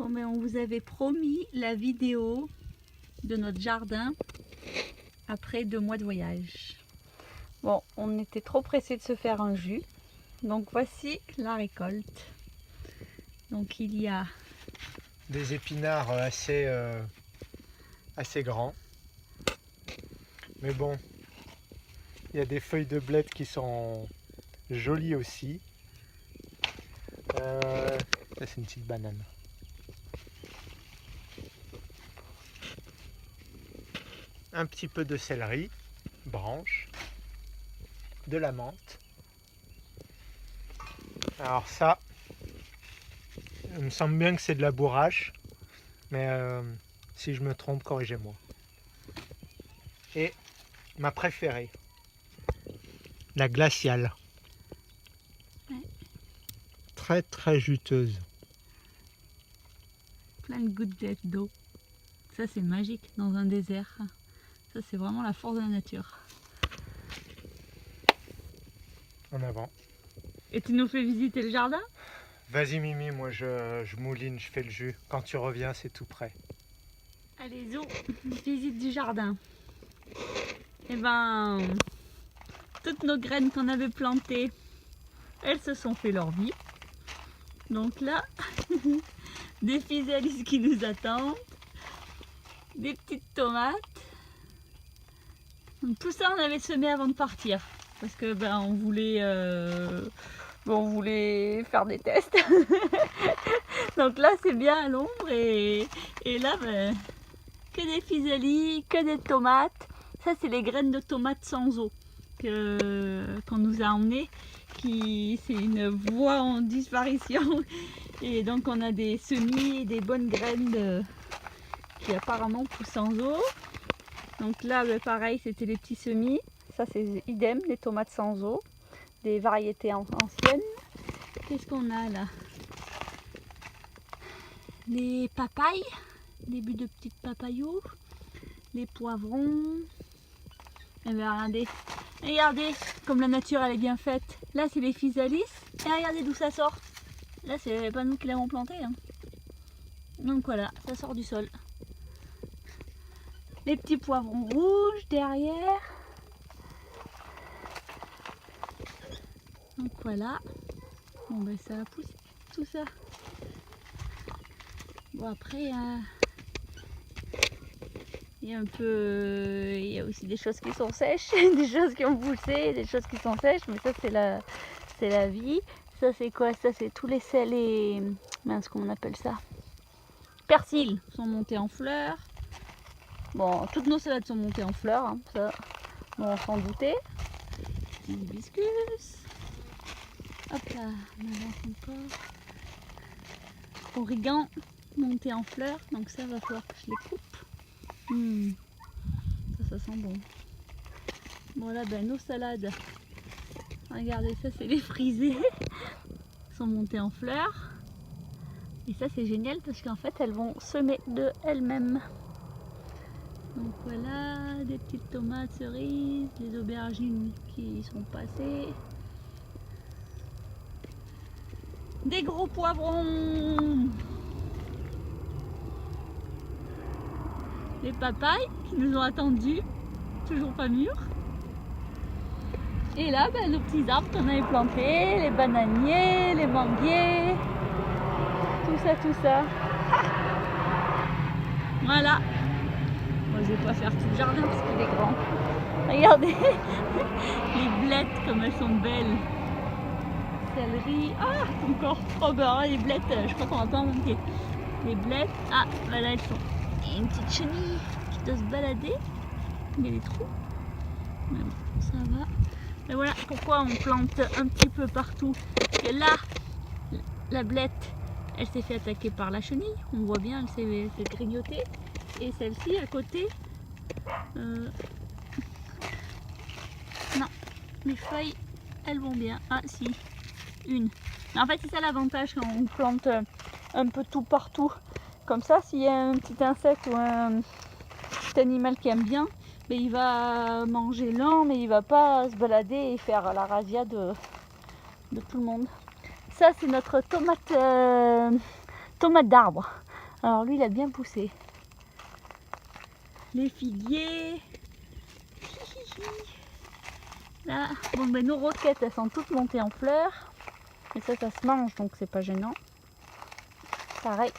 Bon, mais on vous avait promis la vidéo de notre jardin après 2 mois de voyage. Bon, on était trop pressés de se faire un jus. Donc voici la récolte. Donc il y a des épinards assez grands. Mais bon, il y a des feuilles de bled qui sont jolies aussi. Ça c'est une petite banane. Un petit peu de céleri, branche, de la menthe. Alors ça, il me semble bien que c'est de la bourrache, mais si je me trompe, corrigez-moi. Et ma préférée, la glaciale. Ouais. Très très juteuse. plein de gouttelettes d'eau. Ça c'est magique dans un désert. Ça c'est vraiment la force de la nature. En avant. Et tu nous fais visiter le jardin? Vas-y Mimi, moi je mouline, je fais le jus. Quand tu reviens, c'est tout prêt. Allez, zo, visite du jardin. Et ben, toutes nos graines qu'on avait plantées, elles se sont fait leur vie. Donc là, des physalis qui nous attendent, des petites tomates. Donc, tout ça, on avait semé avant de partir parce que ben on voulait faire des tests. Donc là, c'est bien à l'ombre et là, ben, que des physalis, que des tomates. Ça, c'est les graines de tomates sans eau qu'on nous a emmenées. C'est une voie en disparition. Et donc, on a des semis et des bonnes graines qui apparemment poussent sans eau. Donc là, ben, pareil, c'était les petits semis. Ça, c'est idem, les tomates sans eau. Des variétés anciennes. Qu'est-ce qu'on a là? Les papayes, début de petites papayos, les poivrons. Et bien regardez comme la nature elle est bien faite. Là c'est les physalis et regardez d'où ça sort. Là c'est pas nous qui l'avons planté. Hein. Donc voilà, ça sort du sol. Les petits poivrons rouges derrière. Donc voilà. Bon ben ça a poussé tout ça. Bon après il y a aussi des choses qui sont sèches, des choses qui ont poussé, des choses qui sont sèches, mais ça c'est la vie. Ça c'est quoi? Ça c'est tous les mince, comment on appelle ça? Persil sont montés en fleurs. Bon, toutes nos salades sont montées en fleurs, hein, ça, bon, on s'en doutait. Hibiscus. Hop là, on avance encore. Origan monté en fleurs, donc ça va falloir que je les coupe. Ça sent bon. Bon là, ben, nos salades, regardez, ça c'est les frisées, sont montées en fleurs. Et ça c'est génial parce qu'en fait elles vont semer de elles-mêmes. Donc voilà, des petites tomates cerises, des aubergines qui sont passées. Des gros poivrons. Les papayes qui nous ont attendus, toujours pas mûrs. Et là, ben, nos petits arbres qu'on avait plantés, les bananiers, les manguiers, tout ça. Voilà. Moi, je vais pas faire tout le jardin parce qu'il est grand. Regardez les blettes comme elles sont belles. Céleri, ah, encore. Oh ben, les blettes, je crois qu'on va pas en manquer. Les blettes, ah, voilà, elles sont. Il y a une petite chenille qui doit se balader. Il y a des trous. Mais bon, ça va. Mais voilà pourquoi on plante un petit peu partout. Parce que là, la blette, elle s'est fait attaquer par la chenille. On voit bien, elle s'est fait grignoter. Et celle-ci, à côté, non, les feuilles, elles vont bien. Ah si, une. Mais en fait, c'est ça l'avantage quand on plante un peu tout partout. Comme ça, s'il y a un petit insecte ou un petit animal qui aime bien, mais il va manger lent, mais il va pas se balader et faire la razzia de tout le monde. Ça, c'est notre tomate d'arbre. Alors lui, il a bien poussé. Les figuiers. Là, bon, ben, nos roquettes, elles sont toutes montées en fleurs. Et ça se mange, donc c'est pas gênant. Pareil.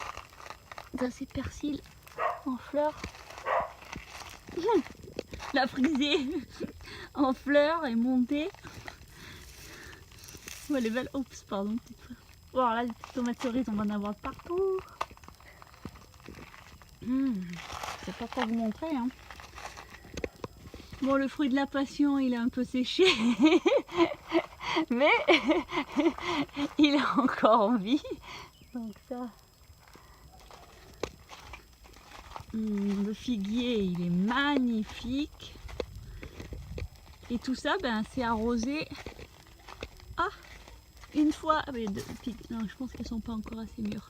Ça, c'est persil en fleurs. La frisée en fleurs est montée. Ouais, les belles. Oups, pardon, petite fois. Bon, alors là, les petites tomates cerises, on va en avoir partout. Je sais pas quoi vous montrer, hein. Bon, le fruit de la passion, il est un peu séché, mais il est encore en vie. Donc ça, le figuier, il est magnifique. Et tout ça, ben, c'est arrosé. Ah, une fois, mais non, je pense qu'elles sont pas encore assez mûres.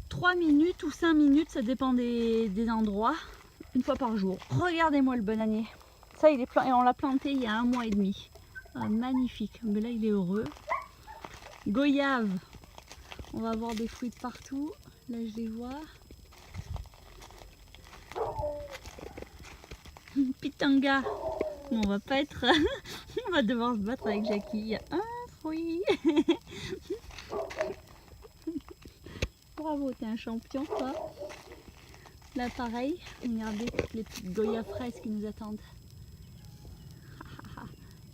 3 minutes ou 5 minutes, ça dépend des endroits. Une fois par jour. Regardez-moi le bananier. Ça, il est et on l'a planté il y a 1 mois et demi. Ah, magnifique. Mais là, il est heureux. Goyave. On va avoir des fruits de partout. Là, je les vois. Pitanga. Bon, on va pas être... on va devoir se battre avec Jackie. Il y a un fruit. Bravo, t'es un champion, toi. Là, pareil, regardez toutes les petites goyas fraises qui nous attendent.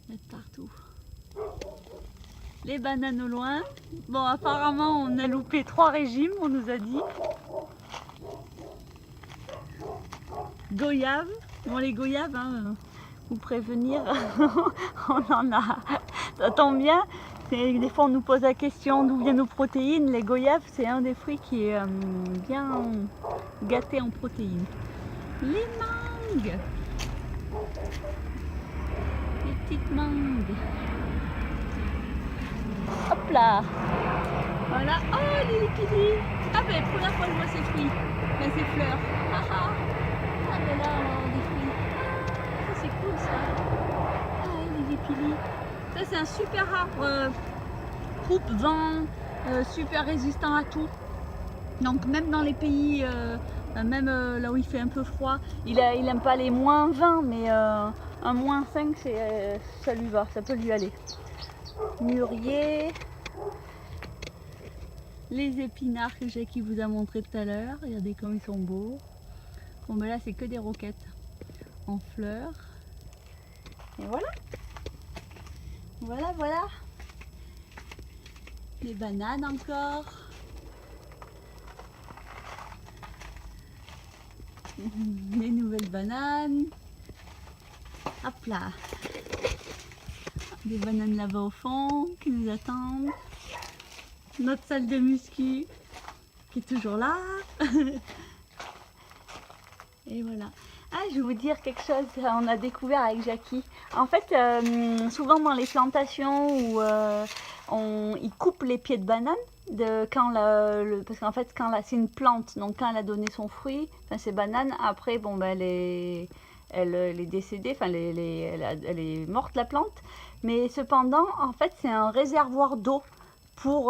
Il y a de partout. Les bananes au loin. Bon, apparemment, on a loupé 3 régimes, on nous a dit. Goyaves. Bon, les goyaves, hein, vous prévenir, on en a. Ça tombe bien. Des fois, on nous pose la question d'où viennent nos protéines. Les goyaves, c'est un des fruits qui est bien gâté en protéines. Les mangues. Les petites mangues. Hop là. Voilà. Oh, les lipidis. Ah ben, première fois que je vois ces fruits. Enfin, ces fleurs. Ah ah. Ah ben là, on va avoir des fruits. Ah, c'est cool ça. Ah, les lipidis. Ça, c'est un super arbre. Coupe, vent, super résistant à tout. Donc même dans les pays, même là où il fait un peu froid, il aime pas les moins 20, mais un moins 5, ça lui va, ça peut lui aller. Mûrier, les épinards que Jackie vous a montré tout à l'heure, regardez comme ils sont beaux. Bon ben là c'est que des roquettes en fleurs. Et voilà. Voilà, voilà. Les bananes encore. Les nouvelles bananes. Hop là. Des bananes là-bas au fond qui nous attendent. Notre salle de muscu qui est toujours là. Et voilà. Ah, je vais vous dire quelque chose, on a découvert avec Jackie. En fait, souvent dans les plantations où ils coupent les pieds de banane, parce qu'en fait, c'est une plante, donc quand elle a donné son fruit, enfin ces bananes, après, bon, ben, elle est décédée, enfin, elle est morte la plante. Mais cependant, en fait, c'est un réservoir d'eau pour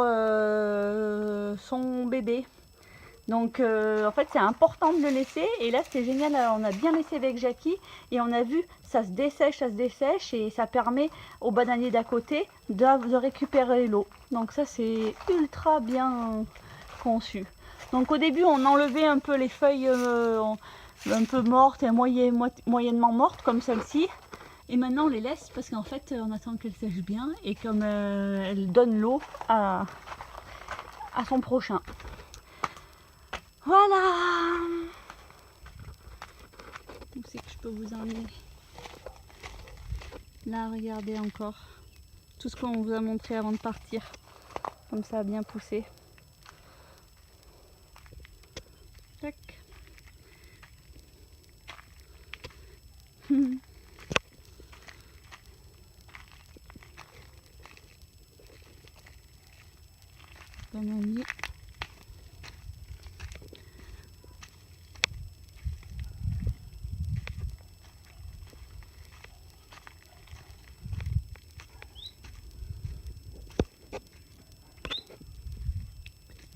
son bébé. Donc en fait c'est important de le laisser et là c'est génial, on a bien laissé avec Jackie et on a vu ça se dessèche et ça permet au bananier d'à côté de récupérer l'eau. Donc ça c'est ultra bien conçu. Donc au début on enlevait un peu les feuilles un peu mortes et moyennement mortes comme celle-ci. Et maintenant on les laisse parce qu'en fait on attend qu'elles sèchent bien et comme elle donne l'eau à son prochain. Voilà. Où c'est que je peux vous emmener? Là, regardez encore. Tout ce qu'on vous a montré avant de partir. Comme ça a bien poussé. Tac. Bananier.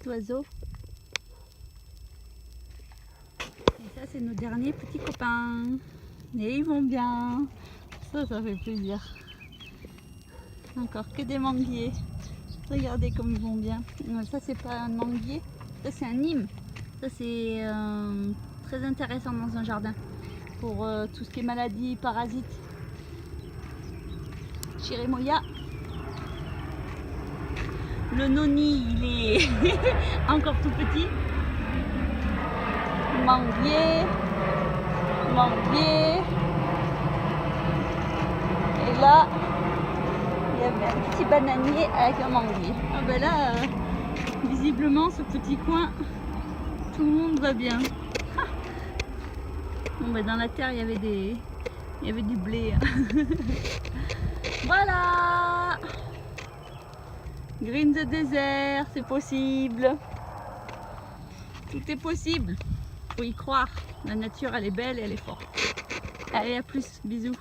Oiseau. c'est nos derniers petits copains. Et ils vont bien. Ça fait plaisir. Encore que des manguiers. Regardez comme ils vont bien. Ça, c'est pas un manguier. Ça, c'est un nîmes. Ça, c'est très intéressant dans un jardin. Pour tout ce qui est maladies, parasites. Chirimoya. Le noni, il est encore tout petit. Manguier. Manguier. Et là, il y avait un petit bananier avec un manguier. Ah ben là, visiblement, ce petit coin, tout le monde va bien. Bon ben dans la terre, il y avait du blé. Voilà. Green the Desert, c'est possible. Tout est possible. Faut y croire. La nature, elle est belle et elle est forte. Allez, à plus. Bisous.